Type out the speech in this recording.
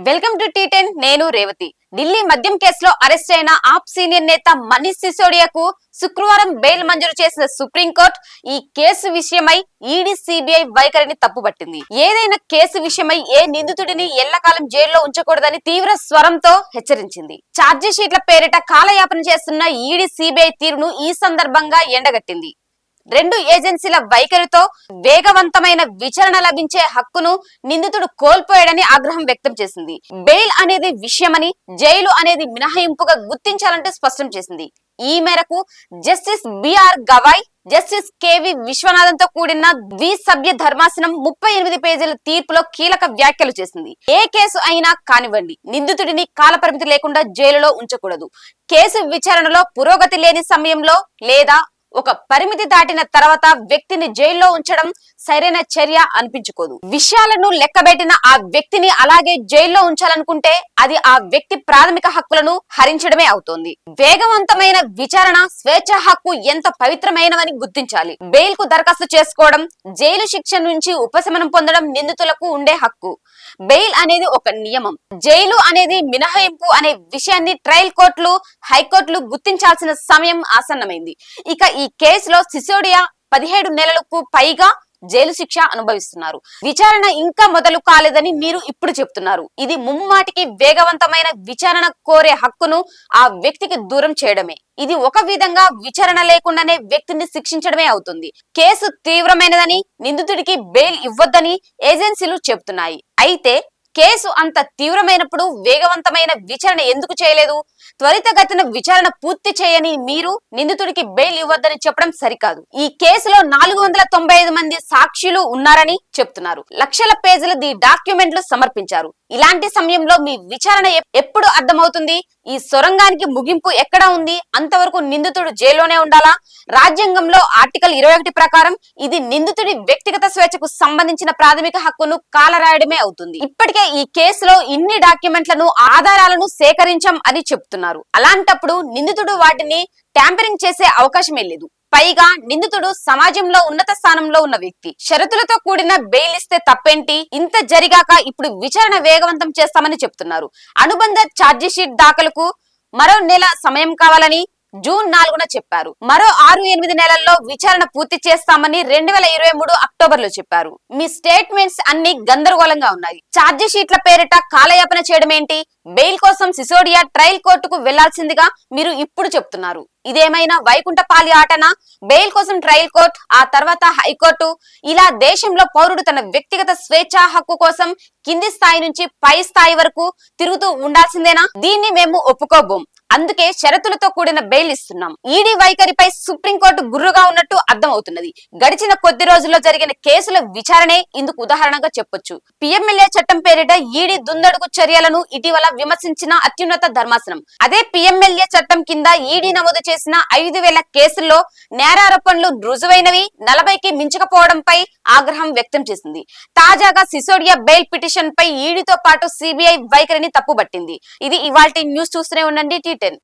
Welcome to టీ10 నేను రేవతి. ఢిల్లీ మద్యం కేసులో అరెస్ట్ అయిన ఆప్ సీనియర్ నేత మనీష్ సిసోడియాకు శుక్రవారం బెయిల్ మంజూరు చేసిన సుప్రీంకోర్టు ఈ కేసు విషయమై ఈడీ సిబిఐ వైఖరిని తప్పుపట్టింది. ఏదైనా కేసు విషయమై ఏ నిందితుడిని ఎల్లకాలం జైల్లో ఉంచకూడదని తీవ్ర స్వరంతో హెచ్చరించింది. ఛార్జీ షీట్ల పేరిట కాలయాపన చేస్తున్న ఈడీ సిబిఐ తీరును ఈ సందర్భంగా ఎండగట్టింది. రెండు ఏజెన్సీల వైఖరితో వేగవంతమైన విచారణ లభించే హక్కును నిందితుడు కోల్పోయాడని ఆగ్రహం వ్యక్తం చేసింది. బెయిల్ అనేది విషయమని, జైలు అనేది మినహాయింపుగా గుర్తించాలంటూ స్పష్టం చేసింది. ఈ మేరకు జస్టిస్ బిఆర్ గవాయ్, జస్టిస్ కేవి విశ్వనాథన్ తో కూడిన ద్విసభ్య ధర్మాసనం 38 పేజీల తీర్పులో కీలక వ్యాఖ్యలు చేసింది. ఏ కేసు అయినా కానివ్వండి, నిందితుడిని కాలపరిమితి లేకుండా జైలులో ఉంచకూడదు. కేసు విచారణలో పురోగతి లేని సమయంలో లేదా ఒక పరిమితి దాటిన తర్వాత వ్యక్తిని జైల్లో ఉంచడం సరైన చర్య అనిపించుకోదు. విషయాలను లెక్కబెట్టిన ఆ వ్యక్తిని అలాగే జైల్లో ఉంచాలనుకుంటే అది ఆ వ్యక్తి ప్రాథమిక హక్కులను హరించడమే అవుతోంది. వేగవంతమైన విచారణ, స్వేచ్ఛ హక్కు ఎంత పవిత్రమైనవని గుర్తించాలి. బెయిల్ కు దరఖాస్తు చేసుకోవడం, జైలు శిక్ష నుంచి ఉపశమనం పొందడం నిందితులకు ఉండే హక్కు. బెయిల్ అనేది ఒక నియమం, జైలు అనేది మినహాయింపు అనే విషయాన్ని ట్రయల్ కోర్టులు, హైకోర్టులు గుర్తించాల్సిన సమయం ఆసన్నమైంది. ఇక ఈ కేసులో సిసోడియా 17 నెలలకు పైగా జైలు శిక్ష అనుభవిస్తున్నారు. విచారణ ఇంకా మొదలు కాలేదని మీరు ఇప్పుడు చెప్తున్నారు. ఇది ముమ్మాటికి వేగవంతమైన విచారణ కోరే హక్కును ఆ వ్యక్తికి దూరం చేయడమే. ఇది ఒక విధంగా విచారణ లేకుండానే వ్యక్తిని శిక్షించడమే అవుతుంది. కేసు తీవ్రమైనదని, నిందితుడికి బెయిల్ ఇవ్వొద్దని ఏజెన్సీలు చెబుతున్నాయి. అయితే కేసు అంత తీవ్రమైనప్పుడు వేగవంతమైన విచారణ ఎందుకు చేయలేదు? త్వరితగతిన విచారణ పూర్తి చేయని మీరు నిందితుడికి బెయిల్ ఇవ్వద్దని చెప్పడం సరికాదు. ఈ కేసులో 495 మంది సాక్షులు ఉన్నారని చెప్తున్నారు. లక్షల పేజీల డాక్యుమెంట్లు సమర్పించారు. ఇలాంటి సమయంలో మీ విచారణ ఎప్పుడు అర్థమవుతుంది? ఈ సొరంగానికి ముగింపు ఎక్కడ ఉంది? అంతవరకు నిందితుడు జైల్లోనే ఉండాలా? రాజ్యాంగంలో ఆర్టికల్ 21 ప్రకారం ఇది నిందితుడి వ్యక్తిగత స్వేచ్ఛకు సంబంధించిన ప్రాథమిక హక్కును కాలరాయడమే అవుతుంది. ఇప్పటికే ఈ కేసులో ఇన్ని డాక్యుమెంట్లను, ఆధారాలను సేకరించాం అని చెప్తున్నారు. అలాంటప్పుడు నిందితుడు వాటిని ట్యాంపరింగ్ చేసే అవకాశమే లేదు. పైగా నిందితుడు సమాజంలో ఉన్నత స్థానంలో ఉన్న వ్యక్తి. షరతులతో కూడిన బెయిల్ ఇస్తే తప్పేంటి? ఇంత జరిగాక ఇప్పుడు విచారణ వేగవంతం చేస్తామని చెప్తున్నారు. అనుబంధ ఛార్జిషీట్ దాఖలుకు మరో నెల సమయం కావాలని జూన్ 4న చెప్పారు. మరో 6-8 నెలల్లో విచారణ పూర్తి చేస్తామని 2023 అక్టోబర్ లో చెప్పారు. మీ స్టేట్మెంట్స్ అన్ని గందరగోళంగా ఉన్నాయి. ఛార్జీ షీట్ల పేరిట కాలయాపన చేయడం ఏంటి? బెయిల్ కోసం సిసోడియా ట్రయల్ కోర్టుకు వెళ్లాల్సిందిగా మీరు ఇప్పుడు చెప్తున్నారు. ఇదేమైనా వైకుంఠపాలి ఆటనా? బెయిల్ కోసం ట్రయల్ కోర్టు, ఆ తర్వాత హైకోర్టు, ఇలా దేశంలో పౌరుడు తన వ్యక్తిగత స్వేచ్ఛా హక్కు కోసం కింది స్థాయి నుంచి పై స్థాయి వరకు తిరుగుతూ ఉండాల్సిందేనా? దీన్ని మేము ఒప్పుకోబోం. అందుకే షరతులతో కూడిన బెయిల్ ఇస్తున్నాం. ఈడీ వైఖరిపై సుప్రీంకోర్టు గుర్రుగా ఉన్నట్టు అర్థం అవుతున్నది. గడిచిన కొద్ది రోజుల్లో జరిగిన కేసుల విచారణే ఇందుకు ఉదాహరణగా చెప్పొచ్చు. పిఎంఎల్ఏ చట్టం పేరిట ఈడీ దుందడుగు చర్యలను ఇటీవల విమర్శించిన అత్యున్నత ధర్మాసనం అదే పిఎంఎల్ఏ చట్టం కింద ఈడీ నమోదు చేసిన 5,000 కేసుల్లో నేరారోపణలు రుజువైనవి 40కి మించకపోవడంపై ఆగ్రహం వ్యక్తం చేసింది. తాజాగా సిసోడియా బెయిల్ పిటిషన్ పై ఈడీతో పాటు సిబిఐ వైఖరిని తప్పుబట్టింది. ఇది ఇవాల్టి న్యూస్. చూస్తూనే ఉండండి టీ10.